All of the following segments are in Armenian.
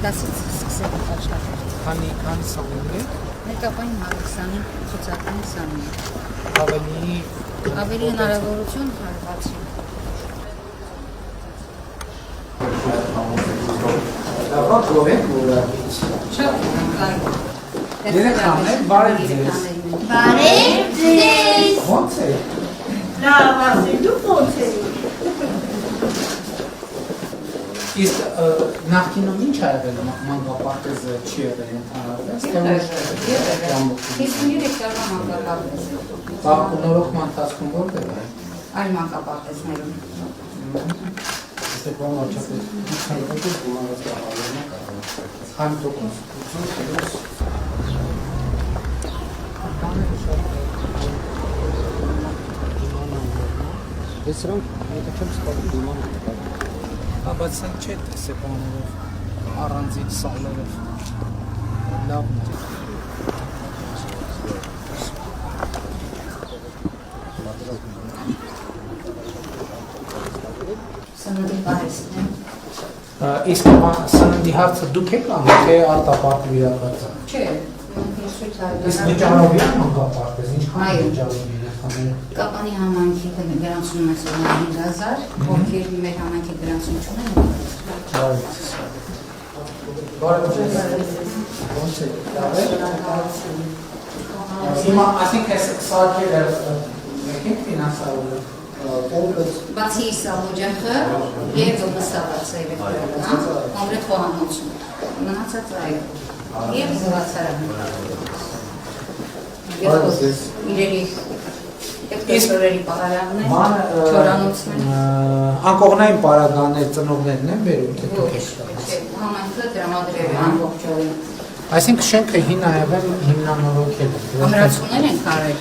10-ից սկսել եք աշխատել։ Քանի սամին է։ Ներկայապային 120-ին ցուցակային սամին է։ Ավելի հնարավորություն հարվածի։ Լավ գորեն որակից։ Երեխաներ, բարև ձեզ։ Բարև ձեզ։ Ո՞նց է։ Լավ ասել, դուք ո՞նց եք։ Իսկ նախկինում ինչ ա եղել մանկապարտեզը չի եղել ընդհանրապես։ 53 տարվա մանկապարտեզ։ Բախտունորոգման ընթացքում որտեղ է։ Այլ մանկապարտեզներում։ Այստեղ բան աչափել։ Քանքոս գումարած ահալերն կարող։ Քան տոկոս։ Ես սրանք այդ չեմ սպասում դիման տալ։ Բայց սա չէ տեսեփաններով առանձին սալերով լավն է։ Սննդի պահեսն է։ Իսկ սննդի հարցը դուք եք անում, թե արտապարտի վիրակացը։ Չէ, Իսկ վճարովյան մանկապարտեզ, ինչքան վճարով երեխաները։ Կապանի համայնքի գրանցում է 5000, ովքեր մեր համայնքի գրանցում չունեն։ Բարև ձեզ։ Ոնց է։ Հիմա ասենք ես սարքերը եկեք ֆինանսավորել։ Բացի սալոջախը եւ վստահացը էլեկտրոնը, կոնկրետ խոհանոցում։ Մնացած այլ։ Եվ զվարցարանը։ Իրերի տեսորերի պարագաններ, չորանոցներ։ Անկողնային պարագաններ ծնողներն են բերում, թե դուք եք։ Համայնքը դրամադրել է ամբողջ օրին։ Այսինքն շենքը հին ա եղել հիմնանորոգել։ Ամրացումներ են կարել։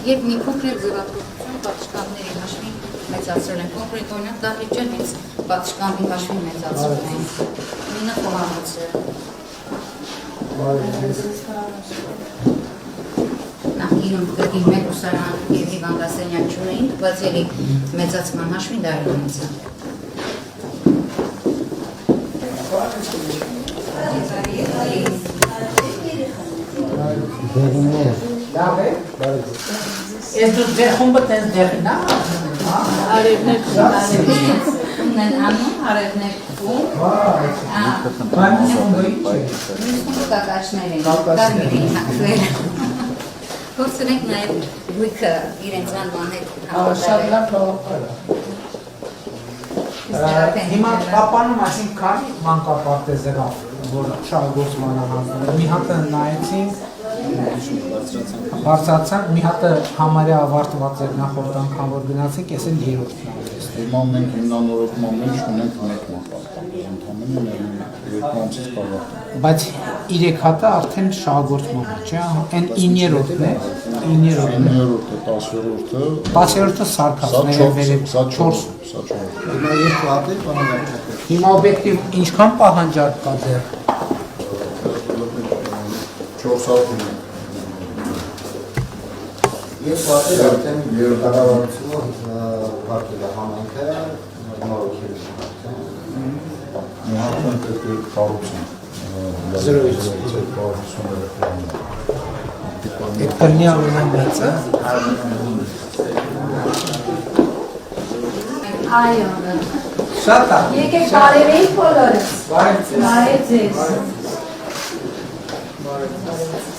Եվ մի փոքր ձևակերպություն պատշգամբների հաշվին մեծացրել են։ Կոնկրետ օրինակ Դահլիճան հենց պատշգամբի հաշվին մեծացրել են։ Մինը խոհանոցը։ Նախկինում գրքի մեկ ուսարան և հիվանդասենյակ չունեին, բայց ելի մեծացման հաշվին դա մեծացան։ Դերիններ։ Լավ է։ Ես դու ձեր խումբը տես դերին ա։ Արևներ ունեն անում, արևներ կում։ Բայց խումբը ինչ է։ Միսկում կակաչներ են, կարմիր են հակվել։ Փորձել ենք նաև գույքը իրենց անվան հետ Շատ լավ թողոքար է։ Հիմա կապանում այսինք քանի մանկապարտեզեր ա, որ շահգործման հանձնել։ Մի հատը նայեցինք, բարձրացանք, մի հատը համարյա ավարտված էր նախորդ անգամ, որ գնացինք, ես էլ երրորդն եմ։ Հիմա մենք հիմնանորոգման մեջ ունենք մեկ մանկապարտեզ, ընդհանրապես երկու ամսից կարող։ Բայց 3 հատը արդեն շահգործման մեջ է, այն 9-րդն է, 9-րդը, 10-րդը, 10-րդը սարքածներ է վերել, 4։ Հիմա երկու հատ է, բանալի։ Հիմա օբյեկտիվ ինչքան պահանջարկ կա դեռ։ 4 հատ ունենք։ Ես պատեր արդեն կառավարությունը ուղարկել է համայնքը նորոգել է։ Մի հատ ընկել կառուցում։ Զրոյից։ Այդ կրնի ամենամեծը։ Այո։ Շատ է։ Եկեք բարևեի բոլորս։ Բարև ձեզ։ Բարև ձեզ։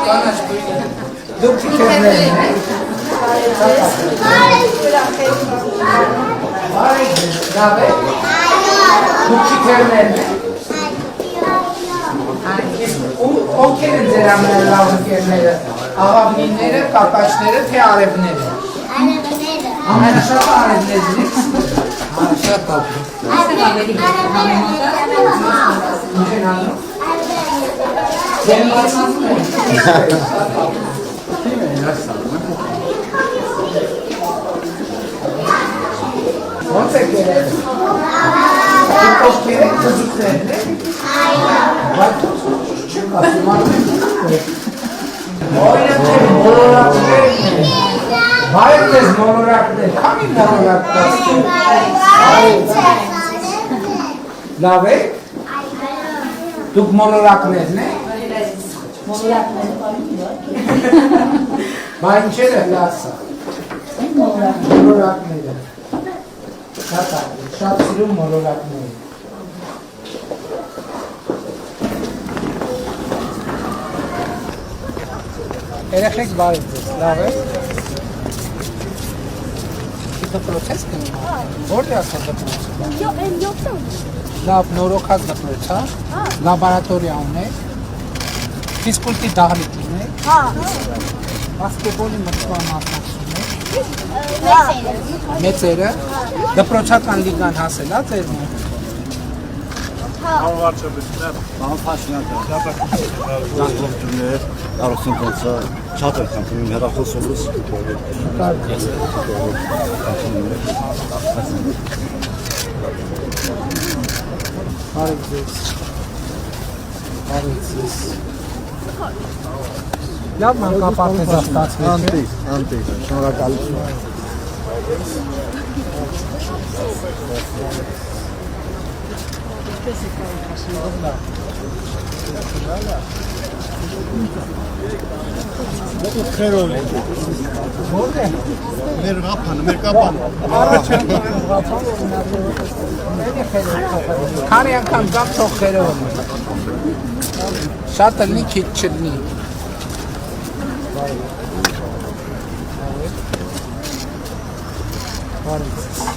Կանաչ բույնը։ Դուք թիթերներ եք։ Բարև ձեզ, լավ է։ Դուք թիթերներ եք։ Ովքեր են ձեր ամենալավ ընկերները, աղավնիները, կակաչները, թե արևները։ Արևները։ Ամենաշատը արևներն եք։ Շատ ապրում։ Այստեղ ավելի համեմատած Ինչ են անում։ Ձեր բացանցում են։ Ոնց եք երել։ Դուք ովքեր եք թզուկներն եք։ Բայց չեմ ասում, անում եք։ Օրինակ, բոլորացրել եք։ Բարև ձեզ մոլորակներ, քանի մոլորակ կաս։ Լավ է։ Դուք մոլորակներն եք։ Բա ինչեր է լասա։ Մոլորակները։ Շատ սիրում մոլորակները։ Երեխեք բարև ձեզ, լավ է։ Դպրոց ես գնում։ Որտե՞ղ է դպրոցը։ Լավ, նորոգած դպրոց, հա։ Լաբորատորիա ունեք։ Ֆիզկուլտի դահլիճ ունեք։ Հա։ Բասկետբոլի մրցման մասնակցում եք։ Մեծերը։ Դպրոցական լիգան հասել է ձեր մոտ։ Զանգլոպտուներ, առողջին կոնցա, շատ էր կամփում հեռախոսովս։ Բարև ձեզ։ Բարև ձեզ։ Լավ մանկապարտեզ ստացվեց։ Անտի, շնորհակալություն։ Քերոլ։ Որտե՞։ Մեր ղափանը, մեր կապանը։ Քանի անգամ գամ թող խերով։ Շատ լնի, քիչ չլնի։ Բարև։